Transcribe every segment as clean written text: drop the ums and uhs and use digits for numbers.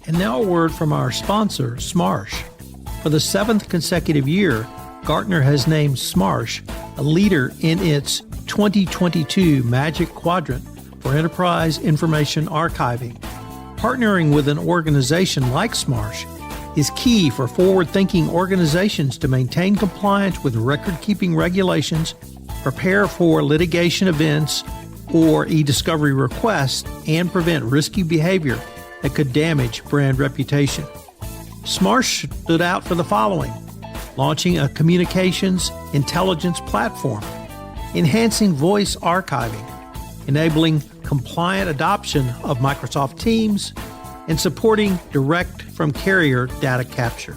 And now a word from our sponsor, Smarsh. For the 7th consecutive year, Gartner has named Smarsh a leader in its 2022 Magic Quadrant for Enterprise Information Archiving. Partnering with an organization like Smarsh is key for forward-thinking organizations to maintain compliance with record-keeping regulations, prepare for litigation events or e-discovery requests, and prevent risky behavior that could damage brand reputation. Smarsh stood out for the following: launching a communications intelligence platform, enhancing voice archiving, enabling compliant adoption of Microsoft Teams, and supporting direct-from-carrier data capture.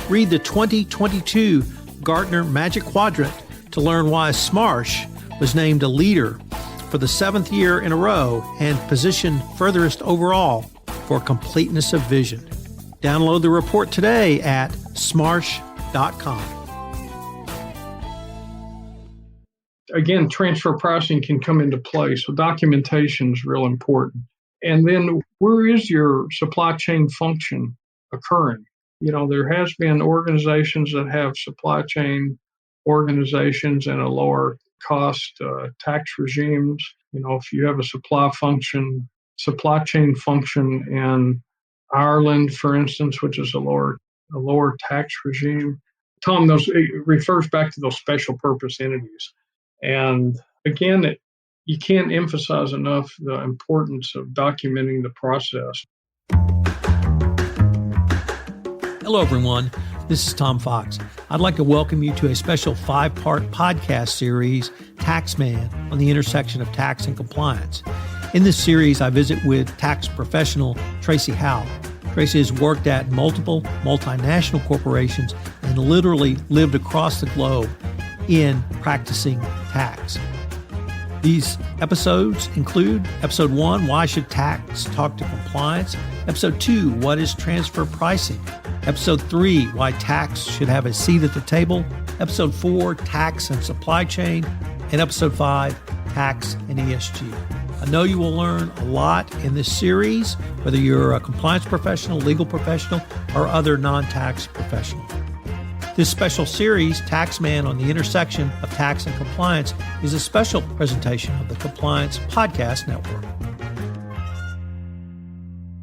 Read the 2022 Gartner Magic Quadrant to learn why Smarsh was named a leader for the 7th year in a row and positioned furthest overall for completeness of vision. Download the report today at smarsh.com. Again, transfer pricing can come into play, so documentation is real important. And then where is your supply chain function occurring? There has been organizations that have supply chain organizations and a lower cost tax regimes. If you have a supply chain function in Ireland, for instance, which is a lower tax regime. Tom, it refers back to those special purpose entities. And again, you can't emphasize enough the importance of documenting the process. Hello, everyone. This is Tom Fox. I'd like to welcome you to a special 5-part podcast series, Taxman, on the intersection of tax and compliance. In this series, I visit with tax professional Tracy Howell. Tracy has worked at multiple multinational corporations and literally lived across the globe in practicing tax. These episodes include Episode 1, Why Should Tax Talk to Compliance? Episode 2, What is Transfer Pricing? Episode 3, Why Tax Should Have a Seat at the Table? Episode 4, Tax and Supply Chain. And Episode 5, Tax and ESG. I know you will learn a lot in this series, whether you're a compliance professional, legal professional, or other non-tax professional. This special series, Taxman on the Intersection of Tax and Compliance, is a special presentation of the Compliance Podcast Network.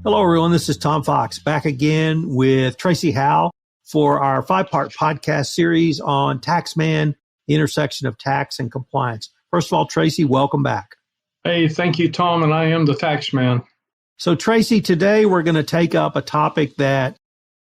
Hello, everyone. This is Tom Fox, back again with Tracy Howell for our 5-part podcast series on Taxman, the Intersection of Tax and Compliance. First of all, Tracy, welcome back. Hey, thank you, Tom, and I am the tax man. So, Tracy, today we're going to take up a topic that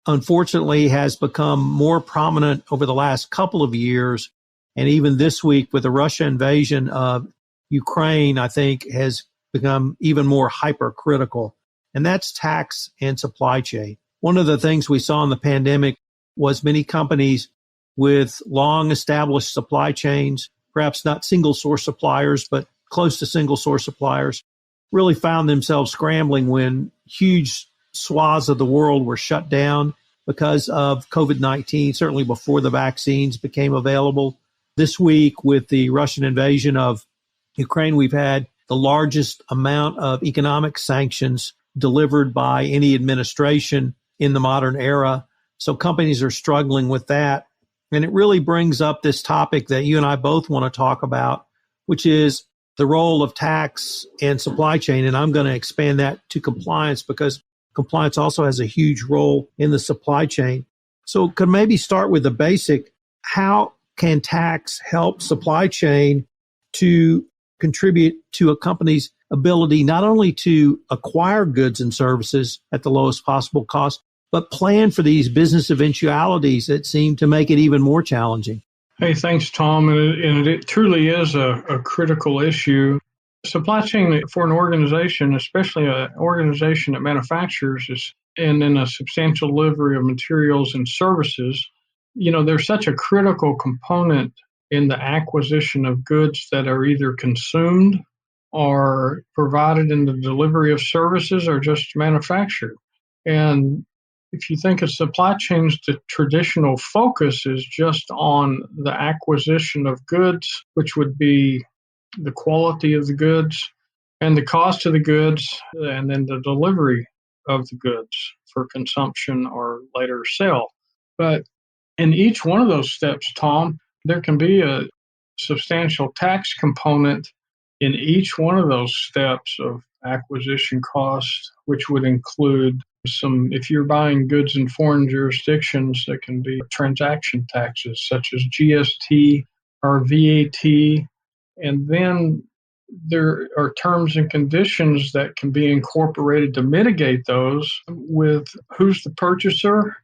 unfortunately has become more prominent over the last couple of years, and even this week with the Russia invasion of Ukraine, I think has become even more hypercritical, and that's tax and supply chain. One of the things we saw in the pandemic was many companies with long-established supply chains, perhaps not single-source suppliers, but close to single-source suppliers, really found themselves scrambling when huge swaths of the world were shut down because of COVID-19, certainly before the vaccines became available. This week, with the Russian invasion of Ukraine, we've had the largest amount of economic sanctions delivered by any administration in the modern era. So companies are struggling with that. And it really brings up this topic that you and I both want to talk about, which is the role of tax and supply chain. And I'm going to expand that to compliance because compliance also has a huge role in the supply chain. So could maybe start with the basic, how can tax help supply chain to contribute to a company's ability not only to acquire goods and services at the lowest possible cost, but plan for these business eventualities that seem to make it even more challenging? Hey, thanks, Tom. And it truly is a critical issue. Supply chain for an organization, especially an organization that manufactures and in a substantial delivery of materials and services, there's such a critical component in the acquisition of goods that are either consumed or provided in the delivery of services or just manufactured. And if you think of supply chains, the traditional focus is just on the acquisition of goods, which would be the quality of the goods and the cost of the goods and then the delivery of the goods for consumption or later sale. But in each one of those steps, Tom, there can be a substantial tax component in each one of those steps of acquisition costs, which would include some, if you're buying goods in foreign jurisdictions, there can be transaction taxes such as GST or VAT. And then there are terms and conditions that can be incorporated to mitigate those with who's the purchaser,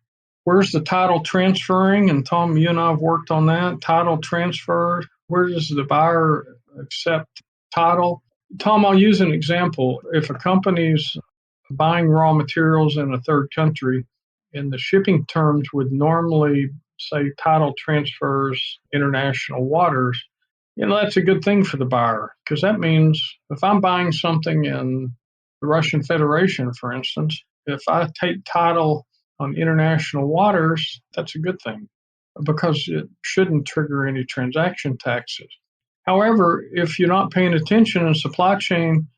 where's the title transferring, and Tom, you and I have worked on that, title transfer, where does the buyer accept title? Tom, I'll use an example. If a company's buying raw materials in a third country, and the shipping terms would normally say title transfers international waters, that's a good thing for the buyer, because that means if I'm buying something in the Russian Federation, for instance, if I take title on international waters, that's a good thing because it shouldn't trigger any transaction taxes. However, if you're not paying attention and supply chain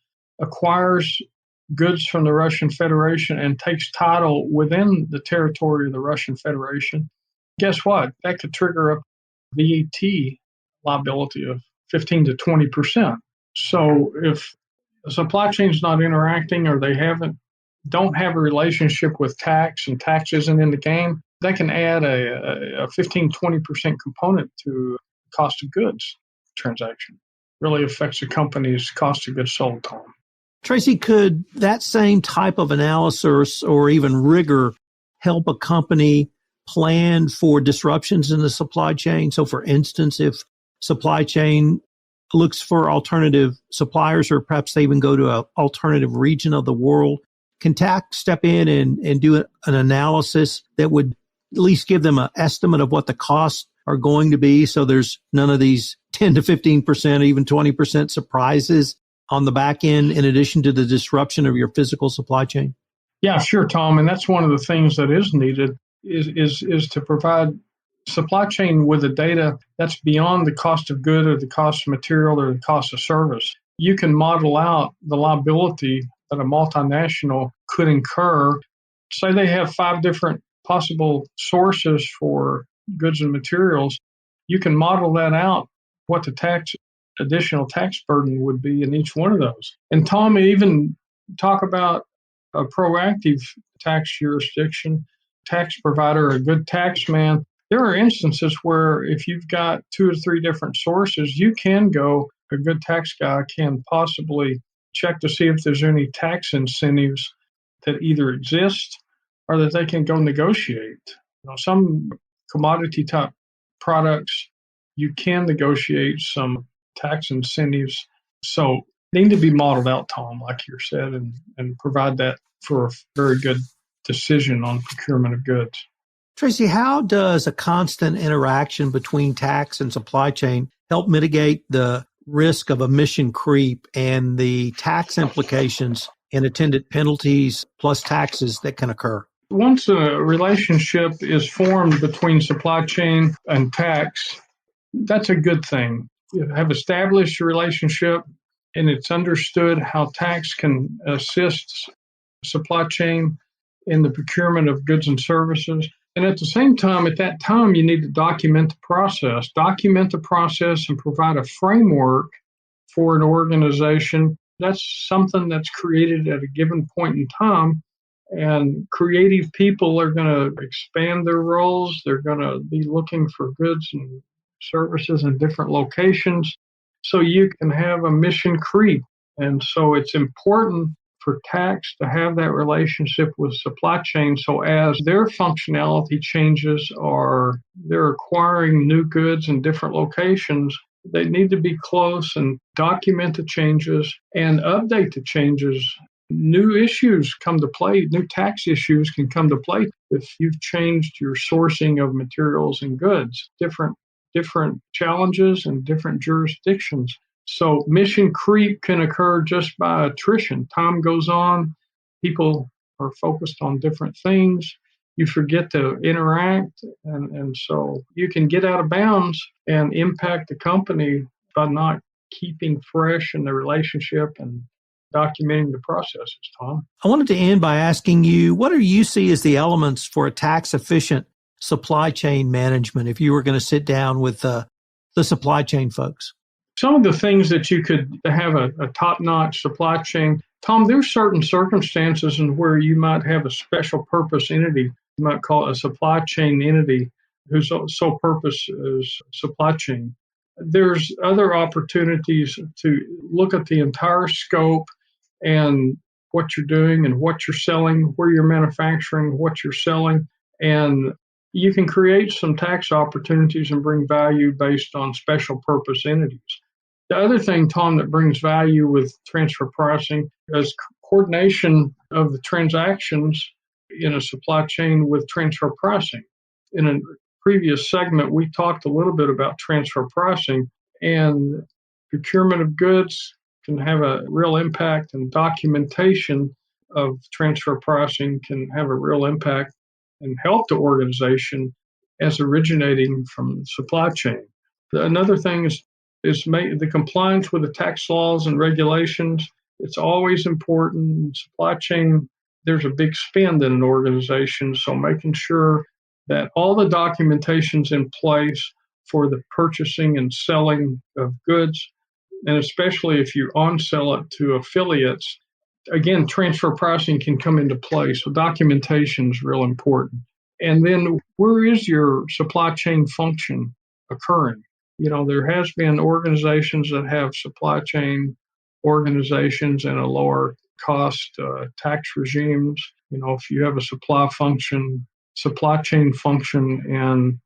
acquires goods from the Russian Federation and takes title within the territory of the Russian Federation, guess what? That could trigger a VAT liability of 15 to 20%. So if the supply chain is not interacting or they don't have a relationship with tax and tax isn't in the game, they can add a 15, 20% component to cost of goods transaction. Really affects the company's cost of goods sold, Tom. Tracy, could that same type of analysis or even rigor help a company plan for disruptions in the supply chain? So, for instance, if supply chain looks for alternative suppliers, or perhaps they even go to an alternative region of the world, can tax step in and do an analysis that would at least give them an estimate of what the costs are going to be, so there's none of these 10 to 15%, even 20% surprises on the back end, in addition to the disruption of your physical supply chain? Yeah, sure, Tom. And that's one of the things that is needed is to provide supply chain with the data that's beyond the cost of good or the cost of material or the cost of service. You can model out the liability that a multinational could incur. Say they have 5 different possible sources for goods and materials. You can model that out, what the additional tax burden would be in each one of those. And Tom, even talk about a proactive tax jurisdiction, tax provider, a good taxman. There are instances where if you've got 2 or 3 different sources, you can go, a good tax guy can possibly check to see if there's any tax incentives that either exist or that they can go negotiate. Some commodity type products, you can negotiate some tax incentives. So they need to be modeled out, Tom, like you said, and provide that for a very good decision on procurement of goods. Tracy, how does a constant interaction between tax and supply chain help mitigate the risk of emission creep and the tax implications and attendant penalties plus taxes that can occur? Once a relationship is formed between supply chain and tax, that's a good thing. You have established a relationship and it's understood how tax can assist supply chain in the procurement of goods and services. And at the same time, at that time, you need to document the process and provide a framework for an organization. That's something that's created at a given point in time. And creative people are going to expand their roles. They're going to be looking for goods and services in different locations. So you can have a mission creep. And so it's important for tax to have that relationship with supply chain. So as their functionality changes or they're acquiring new goods in different locations, they need to be close and document the changes and update the changes. New issues come to play. New tax issues can come to play if you've changed your sourcing of materials and goods, different challenges in different jurisdictions. So mission creep can occur just by attrition. Time goes on, people are focused on different things. You forget to interact, and so you can get out of bounds and impact the company by not keeping fresh in the relationship and documenting the processes, Tom. I wanted to end by asking you, what do you see as the elements for a tax efficient supply chain management if you were going to sit down with the supply chain folks? Some of the things that you could have a top-notch supply chain, Tom, there's certain circumstances in where you might have a special purpose entity. You might call it a supply chain entity whose sole purpose is supply chain. There's other opportunities to look at the entire scope and what you're doing and what you're selling, where you're manufacturing, what you're selling, and you can create some tax opportunities and bring value based on special purpose entities. The other thing, Tom, that brings value with transfer pricing is coordination of the transactions in a supply chain with transfer pricing. In a previous segment, we talked a little bit about transfer pricing, and procurement of goods can have a real impact, and documentation of transfer pricing can have a real impact and help the organization as originating from the supply chain. Another thing is the compliance with the tax laws and regulations. It's always important. Supply chain, there's a big spend in an organization, so making sure that all the documentation's in place for the purchasing and selling of goods, and especially if you on-sell it to affiliates, again, transfer pricing can come into play, so documentation is real important. And then where is your supply chain function occurring? There has been organizations that have supply chain organizations and a lower cost tax regimes. If you have a supply chain function in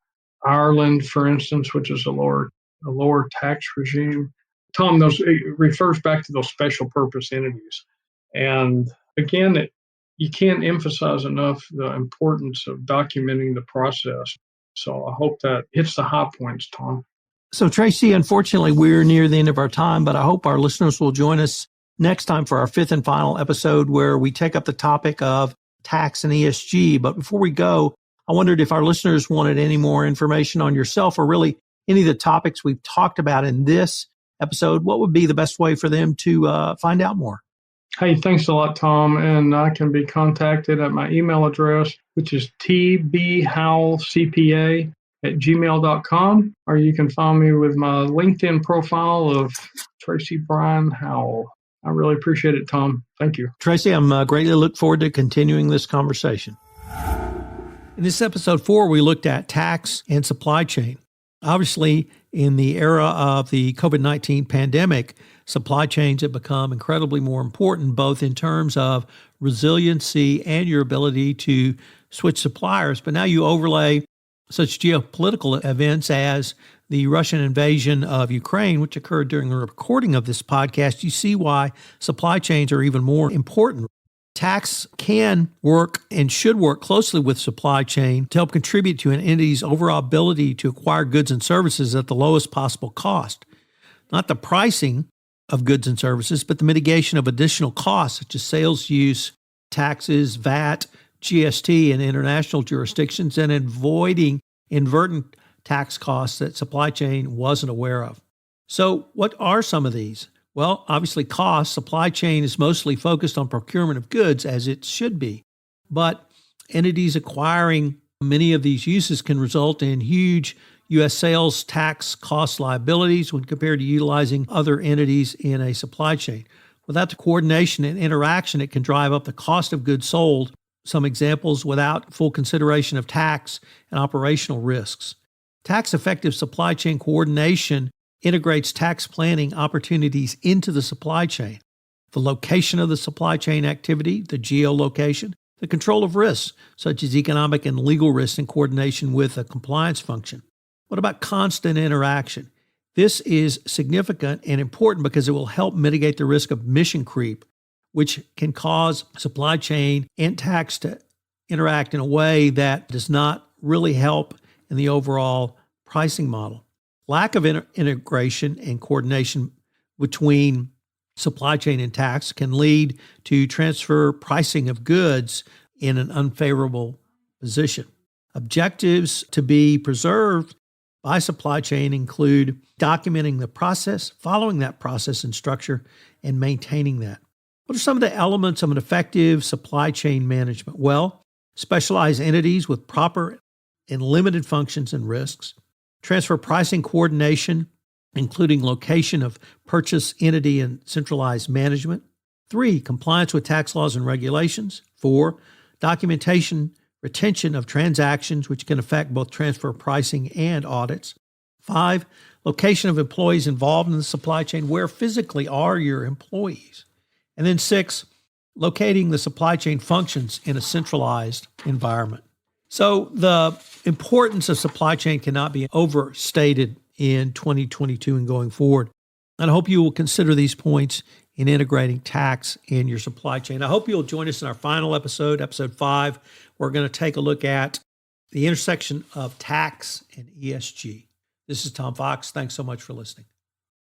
Ireland, for instance, which is a lower tax regime, Tom, it refers back to those special purpose entities. And again, you can't emphasize enough the importance of documenting the process. So I hope that hits the high points, Tom. So, Tracy, unfortunately, we're near the end of our time, but I hope our listeners will join us next time for our fifth and final episode where we take up the topic of tax and ESG. But before we go, I wondered if our listeners wanted any more information on yourself or really any of the topics we've talked about in this episode. What would be the best way for them to find out more? Hey, thanks a lot, Tom. And I can be contacted at my email address, which is tbhowellcpa@gmail.com, or you can find me with my LinkedIn profile of Tracy Bryan Howell. I really appreciate it, Tom. Thank you. Tracy, I'm greatly look forward to continuing this conversation. In this episode 4, we looked at tax and supply chain. Obviously, in the era of the COVID-19 pandemic, supply chains have become incredibly more important, both in terms of resiliency and your ability to switch suppliers. But now you overlay such geopolitical events as the Russian invasion of Ukraine, which occurred during the recording of this podcast, you see why supply chains are even more important. Tax can work and should work closely with supply chain to help contribute to an entity's overall ability to acquire goods and services at the lowest possible cost. Not the pricing of goods and services, but the mitigation of additional costs such as sales use, taxes, VAT, GST in international jurisdictions, and avoiding inadvertent tax costs that supply chain wasn't aware of. So what are some of these? Well, obviously cost. Supply chain is mostly focused on procurement of goods, as it should be. But entities acquiring many of these uses can result in huge U.S. sales tax cost liabilities when compared to utilizing other entities in a supply chain. Without the coordination and interaction, it can drive up the cost of goods sold. Some examples: without full consideration of tax and operational risks. Tax-effective supply chain coordination integrates tax planning opportunities into the supply chain. The location of the supply chain activity, the geolocation, the control of risks, such as economic and legal risks in coordination with a compliance function. What about constant interaction? This is significant and important because it will help mitigate the risk of mission creep, which can cause supply chain and tax to interact in a way that does not really help in the overall pricing model. Lack of integration and coordination between supply chain and tax can lead to transfer pricing of goods in an unfavorable position. Objectives to be preserved by supply chain include documenting the process, following that process and structure, and maintaining that. What are some of the elements of an effective supply chain management? Well, specialized entities with proper and limited functions and risks, transfer pricing coordination, including location of purchase entity and centralized management. 3, compliance with tax laws and regulations. 4, documentation, retention of transactions, which can affect both transfer pricing and audits. 5, location of employees involved in the supply chain. Where physically are your employees? And then 6, locating the supply chain functions in a centralized environment. So the importance of supply chain cannot be overstated in 2022 and going forward. And I hope you will consider these points in integrating tax in your supply chain. I hope you'll join us in our final episode, episode 5. We're going to take a look at the intersection of tax and ESG. This is Tom Fox. Thanks so much for listening.